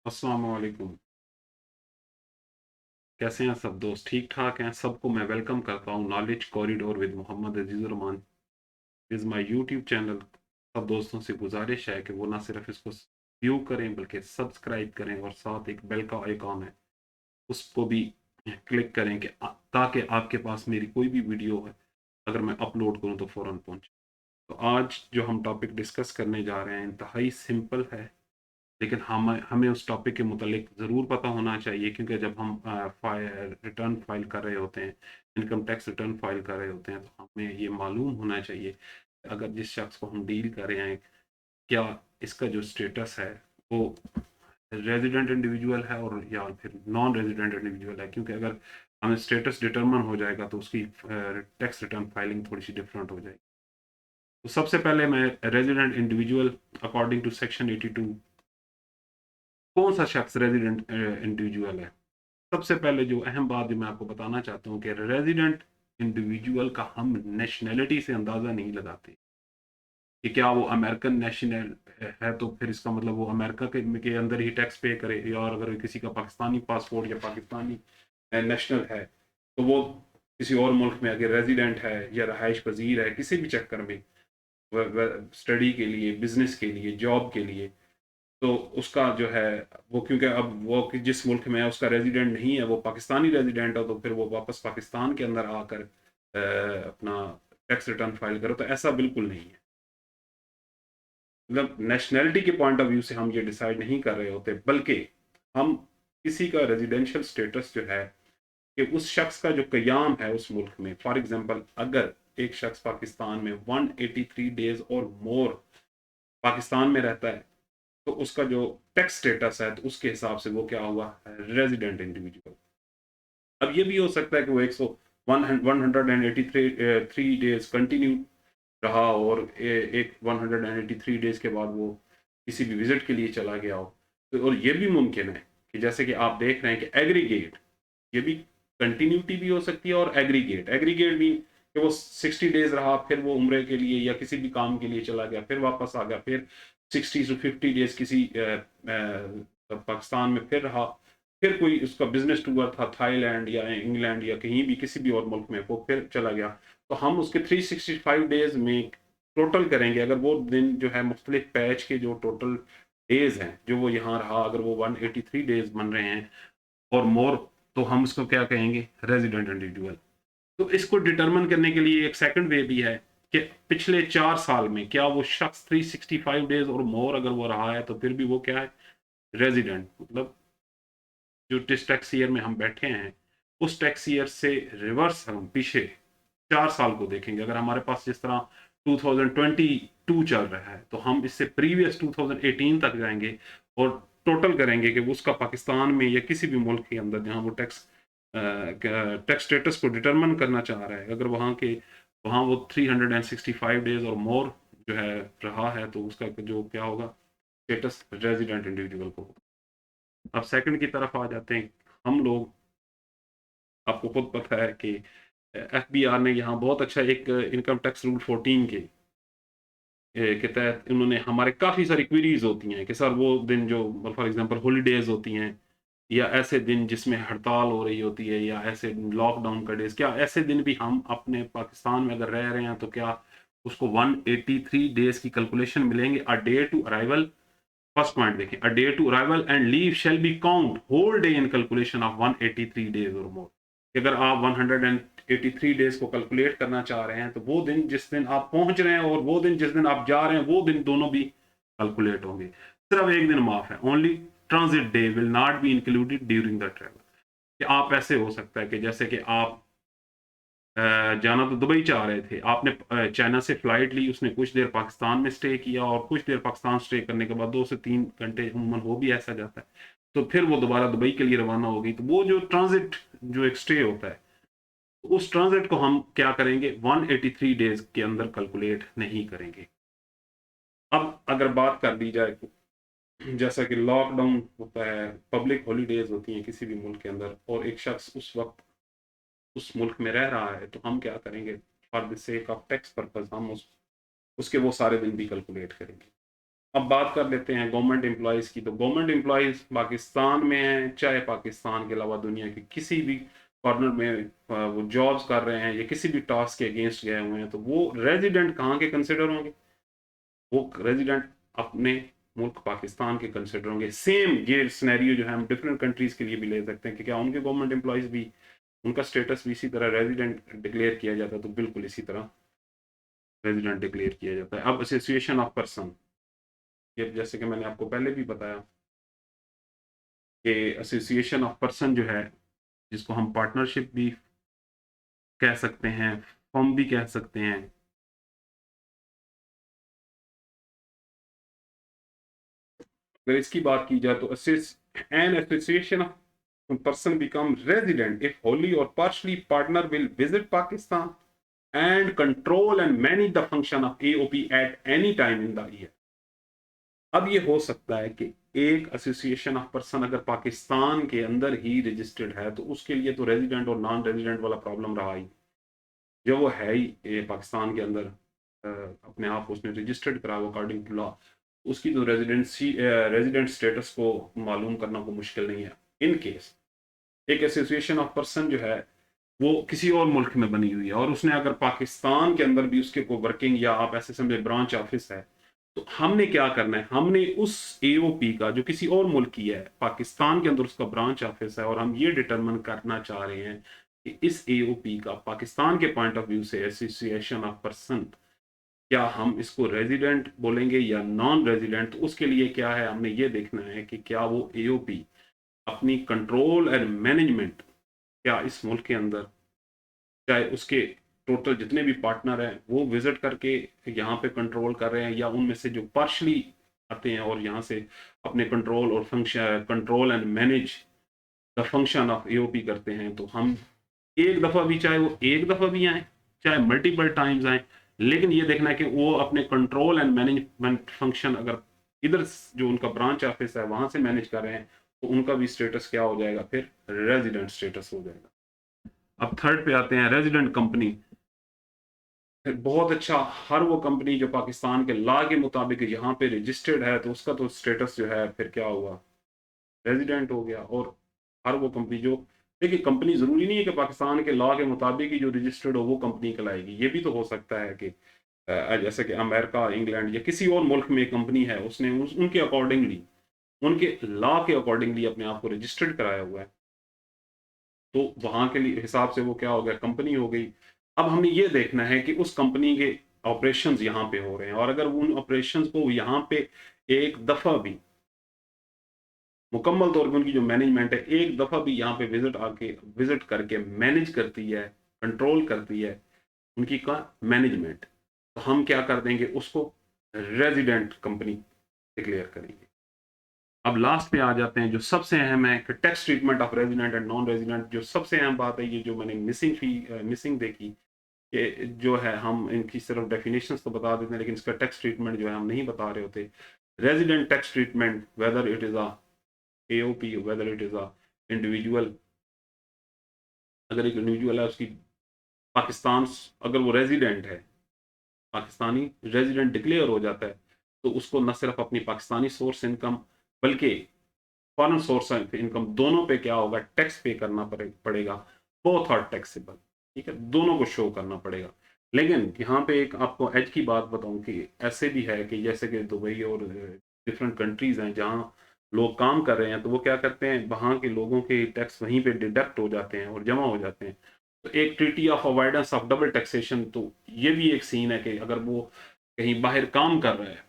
अस्सलाम वालेकुम। कैसे हैं सब दोस्त? ठीक ठाक हैं? सबको मैं वेलकम करता हूँ Knowledge Corridor with Mohammad Azizur Rahman is my YouTube channel. सब दोस्तों से गुजारिश है कि वो ना सिर्फ इसको व्यू करें बल्कि सब्सक्राइब करें और साथ एक बेल का आइकॉन है उसको भी क्लिक करें कि ताकि आपके पास मेरी कोई भी वीडियो है अगर मैं अपलोड करूँ तो फ़ौरन पहुँचे। तो आज जो हम टॉपिक डिस्कस करने जा रहे हैं इंतहाई सिंपल है, लेकिन हमें हमें उस टॉपिक के मुतालिक ज़रूर पता होना चाहिए, क्योंकि जब हम रिटर्न फाइल कर रहे होते हैं, इनकम टैक्स रिटर्न फाइल कर रहे होते हैं, तो हमें ये मालूम होना चाहिए अगर जिस शख्स को हम डील कर रहे हैं क्या इसका जो स्टेटस है वो रेजिडेंट इंडिविजुअल है और या फिर नॉन रेजिडेंट इंडिविजुअल है, क्योंकि अगर हमें स्टेटस डिटरमन हो जाएगा तो उसकी टैक्स रिटर्न फाइलिंग थोड़ी सी डिफरेंट हो जाएगी। तो सबसे पहले मैं resident individual according to section 82 कौन सा शख्स रेजिडेंट इंडिविजुअल है। सबसे पहले जो अहम बात जो मैं आपको बताना चाहता हूँ कि रेजिडेंट इंडिविजुअल का हम नेशनैलिटी से अंदाज़ा नहीं लगाते कि क्या वो अमेरिकन नेशनल है तो फिर इसका मतलब वो अमेरिका के अंदर ही टैक्स पे करे, या अगर किसी का पाकिस्तानी पासपोर्ट या पाकिस्तानी नेशनल है तो वो किसी और मुल्क में अगर रेजिडेंट है या रहायश पजीर है किसी भी चक्कर में, स्टडी के लिए, बिजनेस के लिए, जॉब के लिए, तो उसका जो है वो, क्योंकि अब वो जिस मुल्क में है उसका रेजिडेंट नहीं है, वो पाकिस्तानी रेजिडेंट है, तो फिर वो वापस पाकिस्तान के अंदर आकर अपना टैक्स रिटर्न फाइल करो, तो ऐसा बिल्कुल नहीं है। मतलब नेशनैलिटी के पॉइंट ऑफ व्यू से हम ये डिसाइड नहीं कर रहे होते, बल्कि हम किसी का रेजिडेंशियल स्टेटस जो है कि उस शख्स का जो कयाम है उस मुल्क में, फॉर एग्जांपल अगर एक शख्स पाकिस्तान में 183 डेज और मोर पाकिस्तान में रहता है तो उसका जो टैक्स स्टेटस है तो उसके हिसाब से वो क्या हुआ, रेजिडेंट इंडिविजुअल। अब ये भी हो सकता है कि वो 183 डेज कंटिन्यू रहा और एक 183 डेज के बाद वो किसी भी विजिट के लिए चला गया हो। तो और ये भी मुमकिन है कि जैसे कि आप देख रहे हैं कि एग्रीगेट, ये भी कंटिन्यूटी भी हो सकती है, और एग्रीगेट एग्रीगेट भी कि वो 60 डेज रहा, फिर वो उम्रे के लिए या किसी भी काम के लिए चला गया, फिर वापस आ गया, फिर 60 to 50 डेज किसी पाकिस्तान में फिर रहा, फिर कोई उसका बिजनेस टूर था थाईलैंड या इंग्लैंड या कहीं भी किसी भी और मुल्क में, वो फिर चला गया। तो हम उसके 365 डेज में टोटल करेंगे, अगर वो दिन जो है मुख्तलिफ पैच के जो टोटल डेज हैं जो वो यहाँ रहा, अगर वो 183 डेज बन रहे हैं और मोर, तो हम उसको क्या कहेंगे, रेजिडेंट इंडिविजुअल। तो इसको डिटरमिन करने के लिए एक सेकंड वे भी है कि पिछले 4 साल में क्या वो शख्स 365 डेज और मोर अगर वो रहा है तो फिर भी वो क्या है, रेजिडेंट। मतलब जो जिस टैक्स ईयर में हम बैठे हैं उस टैक्स ईयर से रिवर्स हम पीछे 4 साल को देखेंगे। अगर हमारे पास जिस तरह 2022 चल रहा है तो हम इससे प्रीवियस 2018 तक जाएंगे और टोटल करेंगे कि उसका पाकिस्तान में या किसी भी मुल्क के अंदर जहां वो टैक्स स्टेटस को डिटरमिन करना चाह रहा है, अगर वहाँ वो 365 डेज और मोर जो है रहा है तो उसका जो क्या होगा, स्टेटस रेजिडेंट इंडिविजुअल को होगा। अब सेकंड की तरफ आ जाते हैं हम लोग। आपको खुद पता है कि एफबीआर ने यहाँ बहुत अच्छा एक इनकम टैक्स रूल 14 के तहत उन्होंने हमारे काफ़ी सारी क्वेरीज होती हैं कि सर वो दिन जो फॉर एग्जांपल हॉलीडेज होती हैं या ऐसे दिन जिसमें हड़ताल हो रही होती है या ऐसे लॉकडाउन का डेज, क्या ऐसे दिन भी हम अपने पाकिस्तान में अगर रह रहे हैं तो क्या उसको 183 डेज की कैलकुलेशन मिलेंगे। A day to arrival, first point देखें, a day to arrival and leave shall be count whole day in calculation of 183 days और मोर। अगर आप 183 डेज को कैलकुलेट करना चाह रहे हैं तो वो दिन जिस दिन आप पहुंच रहे हैं और वो दिन जिस दिन आप जा रहे हैं वो दिन दोनों भी कैलकुलेट होंगे। सिर्फ एक दिन माफ है, only transit day will not be included during the travel. कि आप ऐसे हो सकता है कि जैसे कि आप जाना तो दुबई चाह रहे थे, आपने चाइना से फ्लाइट ली, उसने कुछ देर पाकिस्तान में स्टे किया और कुछ देर पाकिस्तान स्टे करने के बाद 2 से 3 घंटे उमूमन हो भी ऐसा जाता है, तो फिर वो दोबारा दुबई के लिए रवाना हो गई। तो वो जो ट्रांजिट जो एक स्टे होता है, उस ट्रांजिट को हम क्या करेंगे, 183 डेज के अंदर कैलकुलेट नहीं करेंगे। अब अगर बात कर दी जाए जैसा कि लॉकडाउन होता है, पब्लिक हॉलीडेज होती हैं किसी भी मुल्क के अंदर और एक शख्स उस वक्त उस मुल्क में रह रहा है, तो हम क्या करेंगे, for the sake of tax purpose हम उसके वो सारे दिन भी कैलकुलेट करेंगे। अब बात कर लेते हैं गवर्नमेंट एम्प्लॉयज़ की। तो गवर्नमेंट एम्प्लॉयज़ पाकिस्तान में हैं, चाहे पाकिस्तान के अलावा दुनिया के किसी भी कॉर्नर में वो जॉब्स कर रहे हैं या किसी भी टास्क के अगेंस्ट गए हुए हैं, तो वो रेजिडेंट कहाँ के कंसिडर होंगे? वो रेजिडेंट अपने मुल्क पाकिस्तान के कंसिडर होंगे। सेम ये सिनेरियो जो है हम डिफरेंट कंट्रीज के लिए भी ले सकते हैं कि क्या उनके गवर्नमेंट एम्प्लॉयज़ भी, उनका स्टेटस भी इसी तरह रेजिडेंट डिक्लेयर किया जाता है? तो बिल्कुल इसी तरह रेजिडेंट डिक्लेयर किया जाता है। अब एसोसिएशन ऑफ पर्सन, ये जैसे कि मैंने आपको पहले भी बताया कि एसोसिएशन ऑफ पर्सन जो है, जिसको हम पार्टनरशिप भी कह सकते हैं, फर्म भी कह सकते हैं, अगर इसकी बात की जाए तो an association of person become resident if wholly or partially partner will visit Pakistan and control and manage the function of AOP at any time in the year। अब ये हो सकता है कि एक एसोसिएशन ऑफ पर्सन अगर पाकिस्तान के अंदर ही रजिस्टर्ड है तो उसके लिए तो रेजिडेंट और नॉन रेजिडेंट वाला प्रॉब्लम रहा ही। जब वो है ही पाकिस्तान के अंदर, अपने आप उसने रजिस्टर्ड करा हुआ अकॉर्डिंग टू लॉ, उसकी तो रेजिडेंट स्टेटस को मालूम करना को मुश्किल नहीं है। इन केस एक एसोसिएशन ऑफ पर्सन जो है वो किसी और मुल्क में बनी हुई है और उसने अगर पाकिस्तान के अंदर भी उसके को वर्किंग, या आप ऐसे समझे ब्रांच ऑफिस है, तो हमने क्या करना है, हमने उस एओपी का जो किसी और मुल्क की है, पाकिस्तान के अंदर उसका ब्रांच ऑफिस है, और हम ये डिटरमिन करना चाह रहे हैं कि इस एओपी का पाकिस्तान के पॉइंट ऑफ व्यू से एसोसिएशन ऑफ पर्सन, क्या हम इसको रेजिडेंट बोलेंगे या नॉन रेजिडेंट? तो उसके लिए क्या है, हमने ये देखना है कि क्या वो एओपी अपनी कंट्रोल एंड मैनेजमेंट, क्या इस मुल्क के अंदर चाहे उसके टोटल जितने भी पार्टनर हैं वो विजिट करके यहाँ पे कंट्रोल कर रहे हैं, या उनमें से जो पार्शली आते हैं और यहाँ से अपने कंट्रोल और function, control and manage the function of AOP करते हैं। तो हम एक दफ़ा भी, चाहे वो एक दफ़ा भी आए चाहे मल्टीपल टाइम्स आए, लेकिन ये देखना है कि वो अपने कंट्रोल एंड मैनेजमेंट फंक्शन अगर इधर जो उनका ब्रांच ऑफिस है वहां से मैनेज कर रहे हैं, तो उनका भी स्टेटस क्या हो जाएगा, फिर रेजिडेंट स्टेटस हो जाएगा। अब थर्ड पे आते हैं, रेजिडेंट कंपनी। बहुत अच्छा, हर वो कंपनी जो पाकिस्तान के लॉ के मुताबिक यहाँ पे रजिस्टर्ड है, तो उसका तो स्टेटस जो है फिर क्या हुआ, रेजिडेंट हो गया। और हर वो कंपनी जो, देखिए कंपनी जरूरी नहीं है कि पाकिस्तान के लॉ के मुताबिक ही जो रजिस्टर्ड हो वो कंपनी कहलाएगी। ये भी तो हो सकता है कि जैसे कि अमेरिका, इंग्लैंड या किसी और मुल्क में कंपनी है, उसने उनके अकॉर्डिंगली, उनके लॉ के अकॉर्डिंगली अपने आप को रजिस्टर्ड कराया हुआ है, तो वहां के लिए हिसाब से वो क्या हो गया, कंपनी हो गई। अब हमें ये देखना है कि उस कंपनी के ऑपरेशंस यहाँ पे हो रहे हैं, और अगर उन ऑपरेशंस को यहाँ पे एक दफा भी मुकम्मल तौर पे उनकी जो मैनेजमेंट है एक दफा भी यहाँ पे विजिट करके मैनेज करती है, कंट्रोल करती है उनकी का मैनेजमेंट, तो हम क्या कर देंगे, उसको रेजिडेंट कंपनी डिक्लेयर करेंगे। अब लास्ट पे आ जाते हैं, जो सबसे अहम है कि tax treatment of resident and non resident. जो सबसे अहम बात है, ये जो मैंने मिसिंग देखी कि जो है, हम इनकी सिर्फ डेफिनेशंस तो बता देते हैं लेकिन इसका टैक्स ट्रीटमेंट जो है हम नहीं बता रहे होते। Resident tax treatment, whether it is a AOP, whether it is a individual, अगर एक इंडिविजुअल है उसकी पाकिस्तान, अगर वो रेजिडेंट है, पाकिस्तानी रेजिडेंट डिक्लेयर हो जाता है, तो उसको न सिर्फ अपनी पाकिस्तानी सोर्स इनकम बल्कि फॉरेन सोर्स ऑफ इनकम दोनों पे क्या होगा, टैक्स पे करना पड़ेगा। बोथ आर टैक्सेबल, ठीक है, दोनों को शो करना पड़ेगा। लेकिन यहाँ पे एक आपको एज की बात बताऊं कि ऐसे भी है कि जैसे कि दुबई और डिफरेंट कंट्रीज हैं जहाँ लोग काम कर रहे हैं, तो वो क्या करते हैं, वहाँ के लोगों के टैक्स वहीं पे डिडक्ट हो जाते हैं और जमा हो जाते हैं। तो एक treaty of avoidance of double taxation, तो ये भी एक सीन है कि अगर वो कहीं बाहर काम कर रहा है,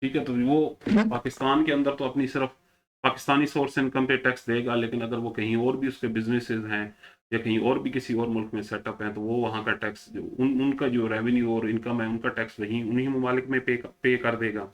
ठीक है, तो वो पाकिस्तान के अंदर तो अपनी सिर्फ पाकिस्तानी सोर्स इनकम पे टैक्स देगा, लेकिन अगर वो कहीं और भी उसके बिजनेसेस हैं या कहीं और भी किसी और मुल्क में सेटअप है, तो वो वहाँ का टैक्स जो उनका जो रेवेन्यू और इनकम है उनका टैक्स वहीं उन्हीं ममालिक में पे कर देगा।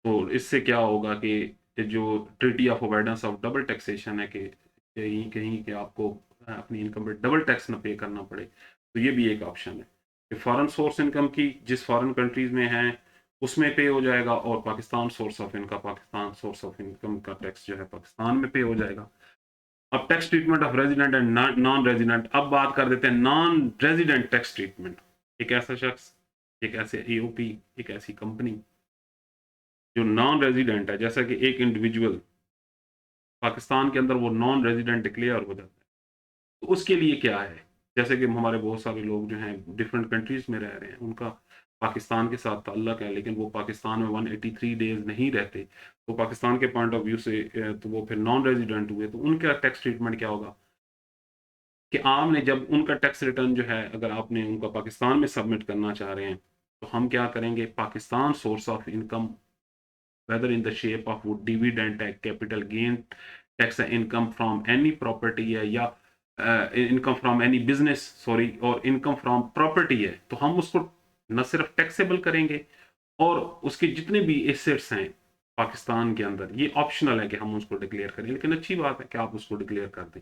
तो इससे क्या होगा कि जो treaty of avoidance of double taxation है कि कहीं कहीं कि आपको अपनी इनकम पे डबल टैक्स ना पे करना पड़े, तो ये भी एक ऑप्शन है कि फॉरेन सोर्स इनकम की जिस फॉरेन कंट्रीज में है उसमें पे हो जाएगा, और पाकिस्तान सोर्स ऑफ इनकम का टैक्स जो है पाकिस्तान में पे हो जाएगा। अब tax treatment of resident and non resident, अब बात कर देते हैं नॉन रेजिडेंट टैक्स ट्रीटमेंट। एक ऐसा शख्स, एक ऐसे एओपी, एक ऐसी कंपनी जो नॉन रेजिडेंट है, जैसा कि एक इंडिविजुअल पाकिस्तान के अंदर वो नॉन रेजिडेंट डिक्लेयर हो जाता है, तो उसके लिए क्या है? जैसे कि हमारे बहुत सारे लोग जो हैं डिफरेंट कंट्रीज में रह रहे हैं, उनका पाकिस्तान के साथ ताल्लुक है, लेकिन वो पाकिस्तान में 183 डेज नहीं रहते, तो पाकिस्तान के पॉइंट ऑफ व्यू से तो वो फिर नॉन रेजिडेंट हुए, तो उनका टैक्स ट्रीटमेंट क्या होगा? कि आपने जब उनका टैक्स रिटर्न जो है, अगर आपने उनका पाकिस्तान में सबमिट करना चाह रहे हैं, तो हम क्या करेंगे, Pakistan source of income, whether in the shape of वो डिविडेंड है, कैपिटल गेन टैक्स है, इनकम फ्रॉम एनी प्रॉपर्टी है, या income from any business, sorry, और इनकम फ्रॉम प्रॉपर्टी है, तो हम उसको न सिर्फ टैक्सेबल करेंगे, और उसके जितने भी एसेट्स हैं पाकिस्तान के अंदर, ये ऑप्शनल है कि हम उसको डिक्लेयर करें, लेकिन अच्छी बात है कि आप उसको डिक्लेयर कर दें।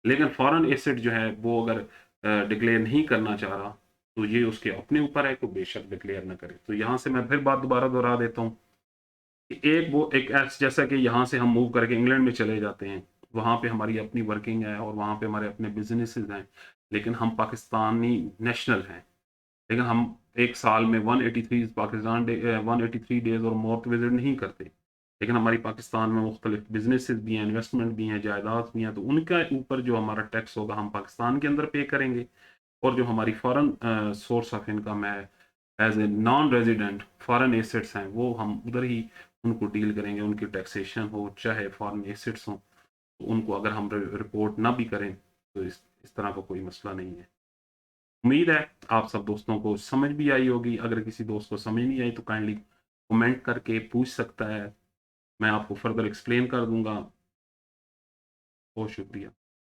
लेकिन फॉरेन एसेट जो है वो अगर डिक्लेयर नहीं करना चाह रहा, तो ये उसके अपने ऊपर है, को बेशक डिक्लेयर ना करे। तो यहाँ से मैं फिर बात दोबारा दोहरा देता हूँ कि एक जैसा कि यहाँ से हम मूव करके इंग्लैंड में चले जाते हैं, वहाँ पे हमारी अपनी वर्किंग है और वहाँ पे हमारे अपने बिजनेसेस हैं, लेकिन हम पाकिस्तानी नेशनल हैं, लेकिन हम एक साल में 183 पाकिस्तान डे 183 डेज और मोर विजिट नहीं करते, लेकिन हमारी पाकिस्तान में मुख्तलिफ बिजनेसेस भी हैं, इन्वेस्टमेंट भी हैं, जायदाद भी हैं, तो उनके ऊपर जो हमारा टैक्स होगा हम पाकिस्तान के अंदर पे करेंगे, और जो हमारी फॉरेन सोर्स ऑफ इनकम है, as a non resident foreign assets हैं, वो हम उधर ही उनको डील करेंगे, उनकी टैक्सेशन हो चाहे फॉरेन एसेट्स हों, तो उनको अगर हम रिपोर्ट ना भी करें तो इस तरह का कोई मसला नहीं है। उम्मीद है आप सब दोस्तों को समझ भी आई होगी। अगर किसी दोस्त को समझ नहीं आई तो काइंडली कमेंट करके पूछ सकता है, मैं आपको फर्दर एक्सप्लेन कर दूंगा। बहुत शुक्रिया।